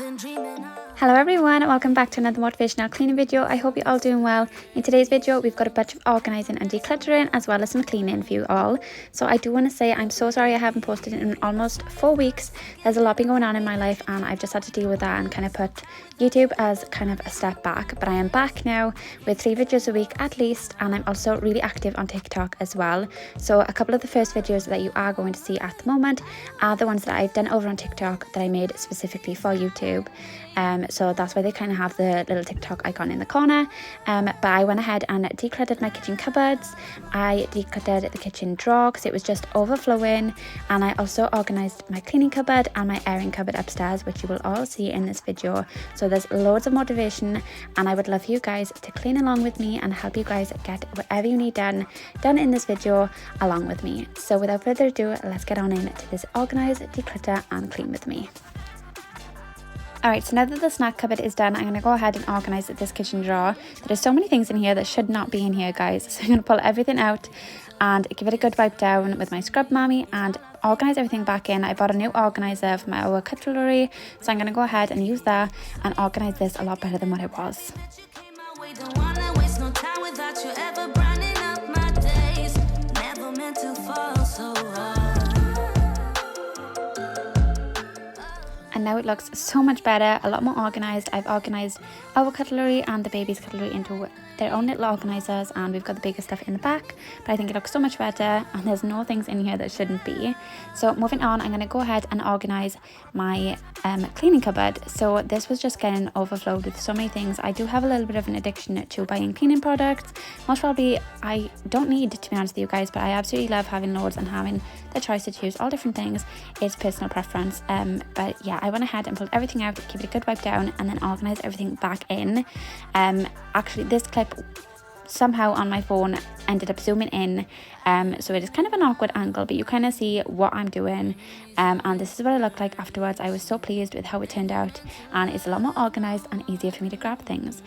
been dreaming of. Hello everyone, welcome back to another motivational cleaning video. I hope you're all doing well. In today's video, we've got a bunch of organising and decluttering as well as some cleaning for you all. So I do want to say I'm so sorry I haven't posted in almost 4 weeks. There's a lot been going on in my life and I've just had to deal with that and kind of put YouTube as kind of a step back. But I am back now with 3 videos a week at least, and I'm also really active on TikTok as well. So a couple of the first videos that you are going to see at the moment are the ones that I've done over on TikTok that I made specifically for YouTube. So that's why they kind of have the little TikTok icon in the corner. But I went ahead and decluttered my kitchen cupboards. I decluttered the kitchen drawer because it was just overflowing, and I also organised my cleaning cupboard and my airing cupboard upstairs, which you will all see in this video. So there's loads of motivation, and I would love you guys to clean along with me and help you guys get whatever you need done in this video along with me. So without further ado, let's get on into this organise, declutter and clean with me. Alright, so now that the snack cupboard is done, I'm going to go ahead and organise this kitchen drawer. There are so many things in here that should not be in here, guys. So I'm going to pull everything out and give it a good wipe down with my scrub mammy and organise everything back in. I bought a new organiser for our cutlery, so I'm going to go ahead and use that and organise this a lot better than what it was. Don't wanna waste no time without you ever brightening up my days. Never meant to fall so hard. And now it looks so much better, a lot more organised. I've organised our cutlery and the baby's cutlery into their own little organisers, and we've got the bigger stuff in the back, but I think it looks so much better and there's no things in here that shouldn't be. So moving on, I'm going to go ahead and organise my cleaning cupboard. So this was just getting overflowed with so many things. I do have a little bit of an addiction to buying cleaning products. Most probably I don't need, to be honest with you guys, but I absolutely love having loads and having the choice to choose all different things. It's personal preference. But yeah, I went ahead and pulled everything out, give it a good wipe down, and then organise everything back in. Actually, this clip somehow on my phone ended up zooming in, so it is kind of an awkward angle, but you kind of see what I'm doing, and this is what it looked like afterwards. I was so pleased with how it turned out, and it's a lot more organised and easier for me to grab things.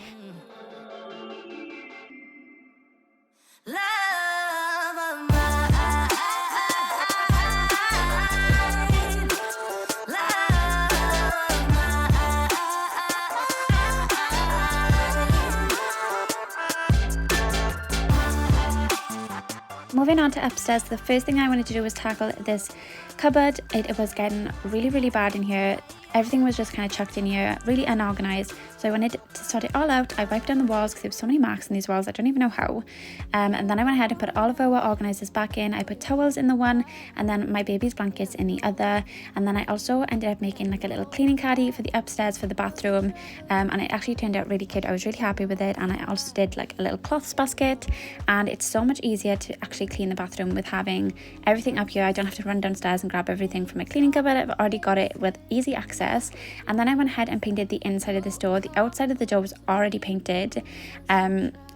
Moving on to upstairs, the first thing I wanted to do was tackle this cupboard. It was getting really bad in here. Everything was just kind of chucked in here, really unorganised. So I wanted to sort it all out. I wiped down the walls because there were so many marks in these walls, I don't even know how. And then I went ahead and put all of our organisers back in. I put towels in the one, and then my baby's blankets in the other. And then I also ended up making like a little cleaning caddy for the upstairs for the bathroom. And it actually turned out really cute. I was really happy with it. And I also did like a little cloths basket. And it's so much easier to actually clean the bathroom with having everything up here. I don't have to run downstairs and grab everything from my cleaning cupboard. I've already got it with easy access. And then I went ahead and painted the inside of this door. The outside of the door was already painted,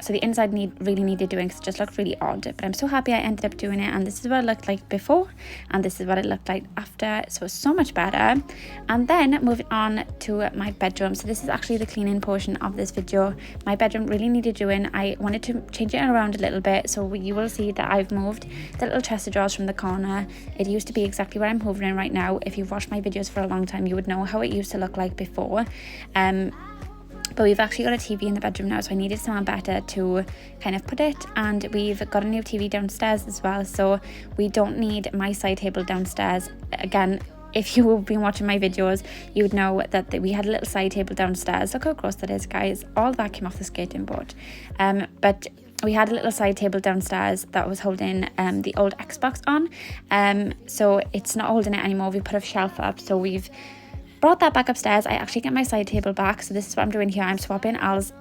so the inside really needed doing because it just looked really odd, but I'm so happy I ended up doing it. And this is what it looked like before, and this is what it looked like after, so it's so much better. And then moving on to my bedroom. So this is actually the cleaning portion of this video. My bedroom really needed doing. I wanted to change it around a little bit, so you will see that I've moved the little chest of drawers from the corner. It used to be exactly where I'm hovering right now. If you've watched my videos for a long time, you would know how it used to look like before. But we've actually got a TV in the bedroom now, so I needed somewhere better to kind of put it. And we've got a new TV downstairs as well, so we don't need my side table downstairs. Again, if you have been watching my videos, you would know that we had a little side table downstairs. Look how gross that is, guys. All that came off the skating board. But we had a little side table downstairs that was holding the old Xbox on. So it's not holding it anymore. We put a shelf up, so we've brought that back upstairs. I actually get my side table back, so this is what I'm doing here. I'm swapping Al's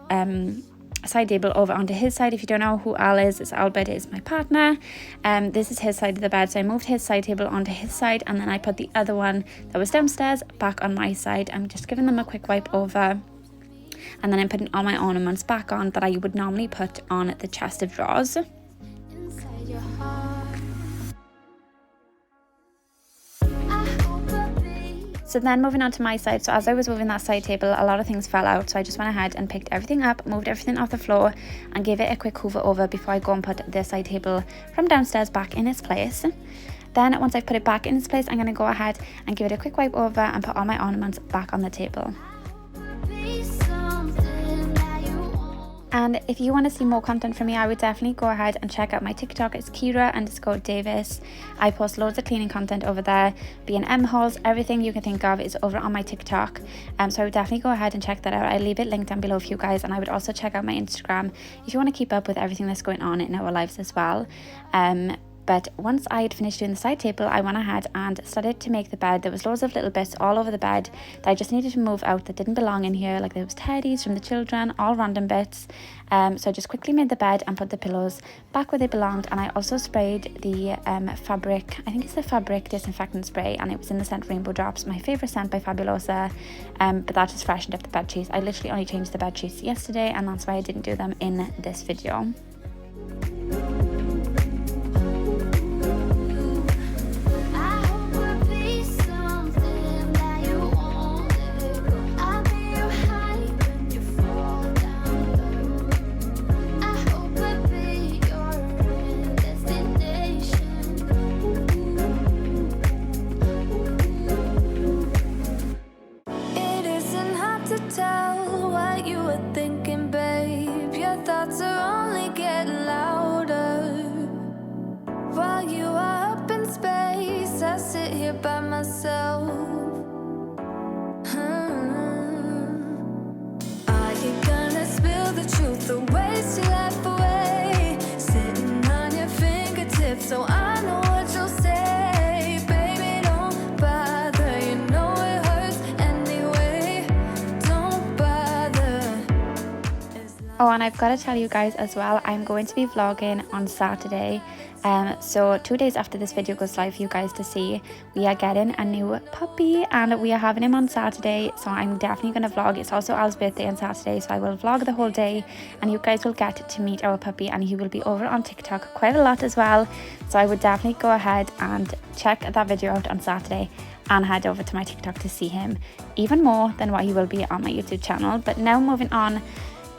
side table over onto his side. If you don't know who Al is, it's Albert, is my partner. This is his side of the bed, so I moved his side table onto his side, and then I put the other one that was downstairs back on my side. I'm just giving them a quick wipe over, and then I'm putting all my ornaments back on that I would normally put on the chest of drawers. Inside your heart. So then moving on to my side, so as I was moving that side table, a lot of things fell out, so I just went ahead and picked everything up, moved everything off the floor, and gave it a quick hoover over before I go and put the side table from downstairs back in its place. Then once I've put it back in its place, I'm going to go ahead and give it a quick wipe over and put all my ornaments back on the table. And if you want to see more content from me, I would definitely go ahead and check out my TikTok. It's Kira_Davies. I post loads of cleaning content over there, B&M hauls, everything you can think of is over on my TikTok. So I would definitely go ahead and check that out. I'll leave it linked down below for you guys, and I would also check out my Instagram if you want to keep up with everything that's going on in our lives as well. But once I had finished doing the side table, I went ahead and started to make the bed. There was loads of little bits all over the bed that I just needed to move out that didn't belong in here. Like there was teddies from the children, all random bits. So I just quickly made the bed and put the pillows back where they belonged. And I also sprayed the fabric, I think it's the fabric disinfectant spray, and it was in the scent Rainbow Drops, my favourite scent by Fabulosa. But that just freshened up the bed sheets. I literally only changed the bed sheets yesterday, and that's why I didn't do them in this video. Tell what you were thinking, babe. Your thoughts are only getting louder. While you are up in space, I sit here by myself. Are you gonna spill the truth or waste your life away? Sitting on your fingertips, so I know what you'll say. Baby, don't bother, you know it hurts anyway. Oh, and I've got to tell you guys as well, I'm going to be vlogging on Saturday. So 2 days after this video goes live for you guys to see, we are getting a new puppy and we are having him on Saturday. So I'm definitely going to vlog. It's also Al's birthday on Saturday, so I will vlog the whole day and you guys will get to meet our puppy, and he will be over on TikTok quite a lot as well. So I would definitely go ahead and check that video out on Saturday and head over to my TikTok to see him even more than what he will be on my YouTube channel. But now moving on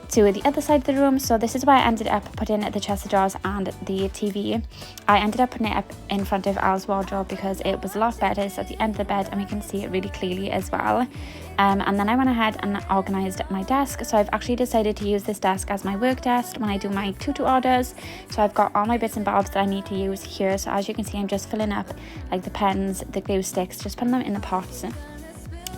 to the other side of the room. So this is where I ended up putting the chest of drawers and the TV. I ended up putting it up in front of Al's wardrobe because it was a lot better. It's at the end of the bed and we can see it really clearly as well. And then I went ahead and organised my desk. So I've actually decided to use this desk as my work desk when I do my tutu orders. So I've got all my bits and bobs that I need to use here. So as you can see, I'm just filling up like the pens, the glue sticks, just putting them in the pots.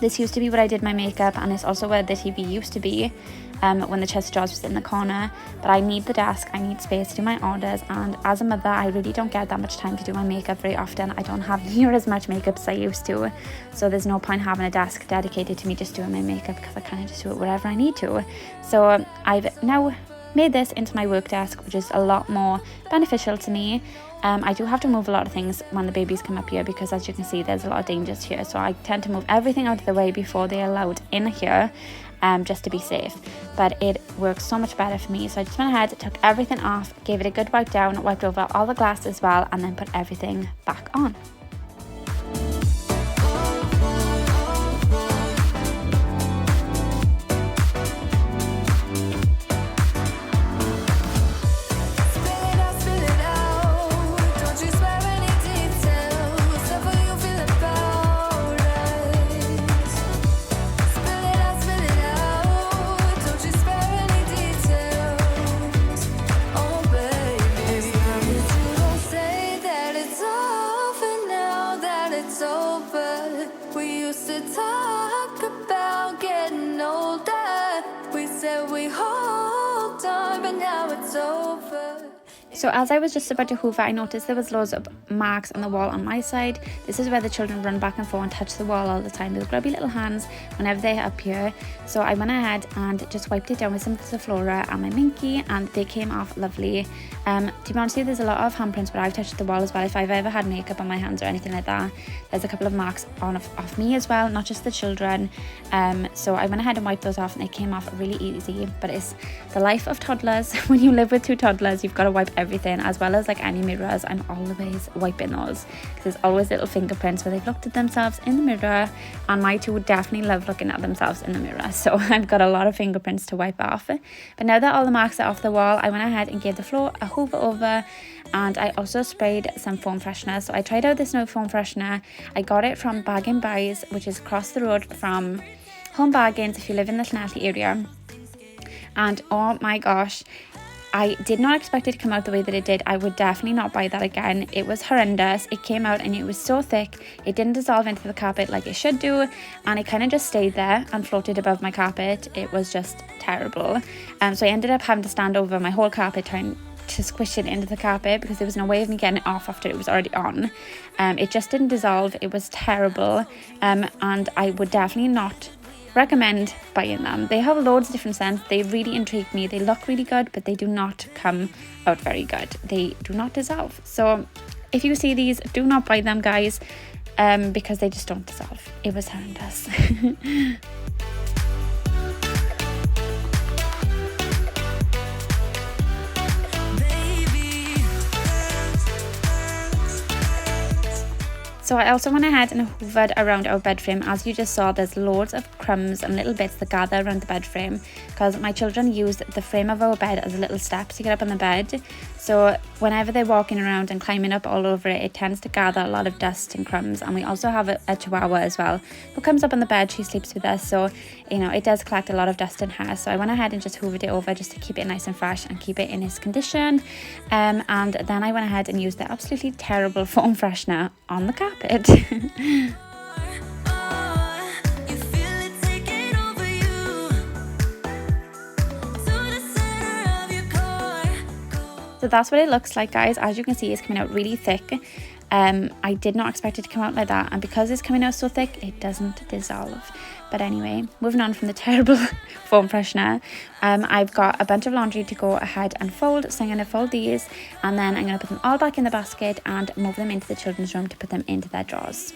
This used to be where I did my makeup, and it's also where the TV used to be when the chest of drawers was in the corner. But I need the desk, I need space to do my orders, and as a mother I really don't get that much time to do my makeup very often. I don't have near as much makeup as I used to, so there's no point having a desk dedicated to me just doing my makeup because I kind of just do it wherever I need to. So I've now made this into my work desk, which is a lot more beneficial to me. I do have to move a lot of things when the babies come up here because, as you can see, there's a lot of dangers here, so I tend to move everything out of the way before they're allowed in here, just to be safe. But it works so much better for me, so I just went ahead, took everything off, gave it a good wipe down, wiped over all the glass as well, and then put everything back on. So as I was just about to hoover, I noticed there was loads of marks on the wall on my side. This is where the children run back and forth and touch the wall all the time. Those grubby little hands whenever they're up here. So I went ahead and just wiped it down with some Sephora and my Minky, and they came off lovely. To be honest with you, there's a lot of handprints where I've touched the wall as well. If I've ever had makeup on my hands or anything like that, there's a couple of marks off me as well, not just the children. So I went ahead and wiped those off and they came off really easy. But it's the life of toddlers. When you live with two toddlers, you've got to wipe everything, as well as like any mirrors. I'm always wiping those because there's always little fingerprints where they've looked at themselves in the mirror, and my two would definitely love looking at themselves in the mirror, so I've got a lot of fingerprints to wipe off. But now that all the marks are off the wall, I went ahead and gave the floor a hoover over, and I also sprayed some foam freshener. So I tried out this new foam freshener. I got it from Bag and Buys, which is across the road from Home Bargains if you live in the Llanelli area. And oh my gosh, I did not expect it to come out the way that it did. I would definitely not buy that again. It was horrendous. It came out and it was so thick. It didn't dissolve into the carpet like it should do, and it kind of just stayed there and floated above my carpet. It was just terrible. So I ended up having to stand over my whole carpet trying to squish it into the carpet because there was no way of me getting it off after it was already on. It just didn't dissolve. It was terrible, and I would definitely not recommend buying them. They have loads of different scents. They really intrigue me. They look really good, but they do not come out very good. They do not dissolve. So if you see these, do not buy them, guys, because they just don't dissolve. It was horrendous. So I also went ahead and hoovered around our bed frame. As you just saw, there's loads of crumbs and little bits that gather around the bed frame because my children use the frame of our bed as little steps to get up on the bed. So whenever they're walking around and climbing up all over it, it tends to gather a lot of dust and crumbs. And we also have a chihuahua as well who comes up on the bed. She sleeps with us, so you know it does collect a lot of dust and hair. So I went ahead and just hoovered it over just to keep it nice and fresh and keep it in its condition. And then I went ahead and used the absolutely terrible foam freshener on the carpet. So that's what it looks like, guys. As you can see, it's coming out really thick. I did not expect it to come out like that, and because it's coming out so thick, it doesn't dissolve. But anyway, moving on from the terrible foam freshener, I've got a bunch of laundry to go ahead and fold, so I'm going to fold these, and then I'm going to put them all back in the basket and move them into the children's room to put them into their drawers.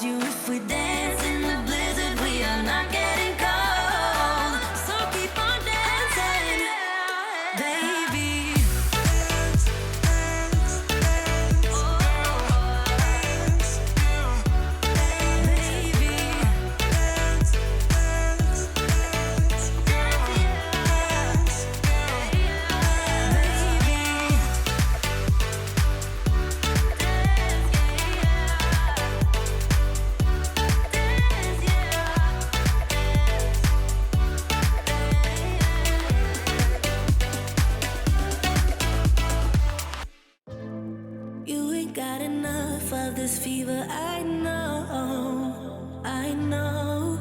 You if we dance in the blizzard, we are not getting cold. So keep on dancing, baby. Oh, baby. Got enough of this fever, I know, I know.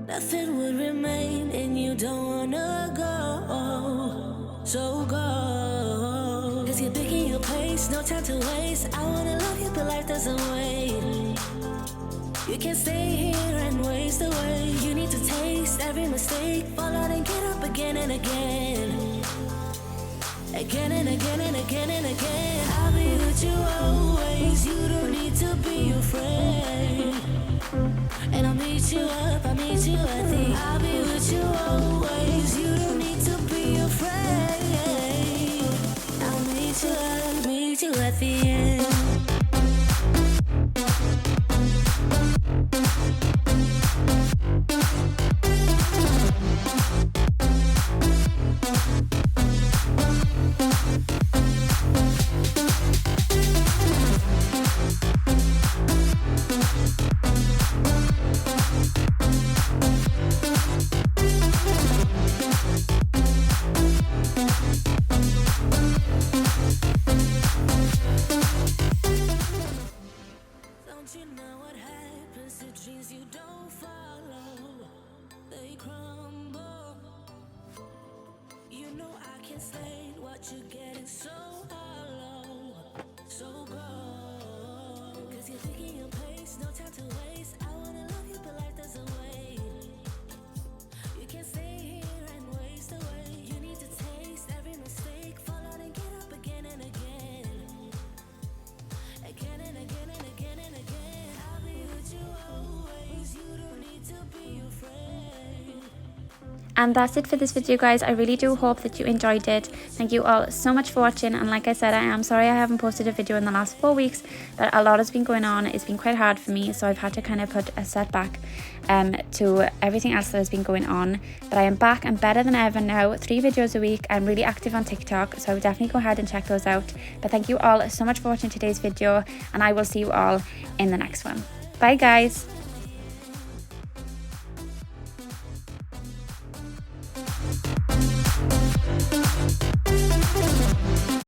Nothing would remain and you don't wanna go, so go. Cause you're picking your place, no time to waste. I wanna love you but life doesn't wait. You can't stay here and waste away. You need to taste every mistake, fall out and get up again and again. Again and again and again and again. I'll be with you always. You don't need to be afraid. And I'll meet you up, I'll meet you at the. I'll be with you always. You don't need to be afraid. I'll meet you up, meet you at the end. translate what you're getting so hollow, so cold. Cause you're thinking your pace, no time to waste. I wanna love you, but life doesn't wait. You can't stay here and waste away. You need to taste every mistake, fall out and get up again and again. Again and again and again and again. I'll be with you always. You don't need to be afraid. And that's it for this video, guys. I really do hope that you enjoyed it. Thank you all so much for watching, and like I said, I am sorry I haven't posted a video in the last 4 weeks, but a lot has been going on. It's been quite hard for me, so I've had to kind of put a setback to everything else that has been going on. But I am back and better than ever now. 3 videos a week. I'm really active on TikTok, so I would definitely go ahead and check those out. But thank you all so much for watching today's video, and I will see you all in the next one. Bye guys.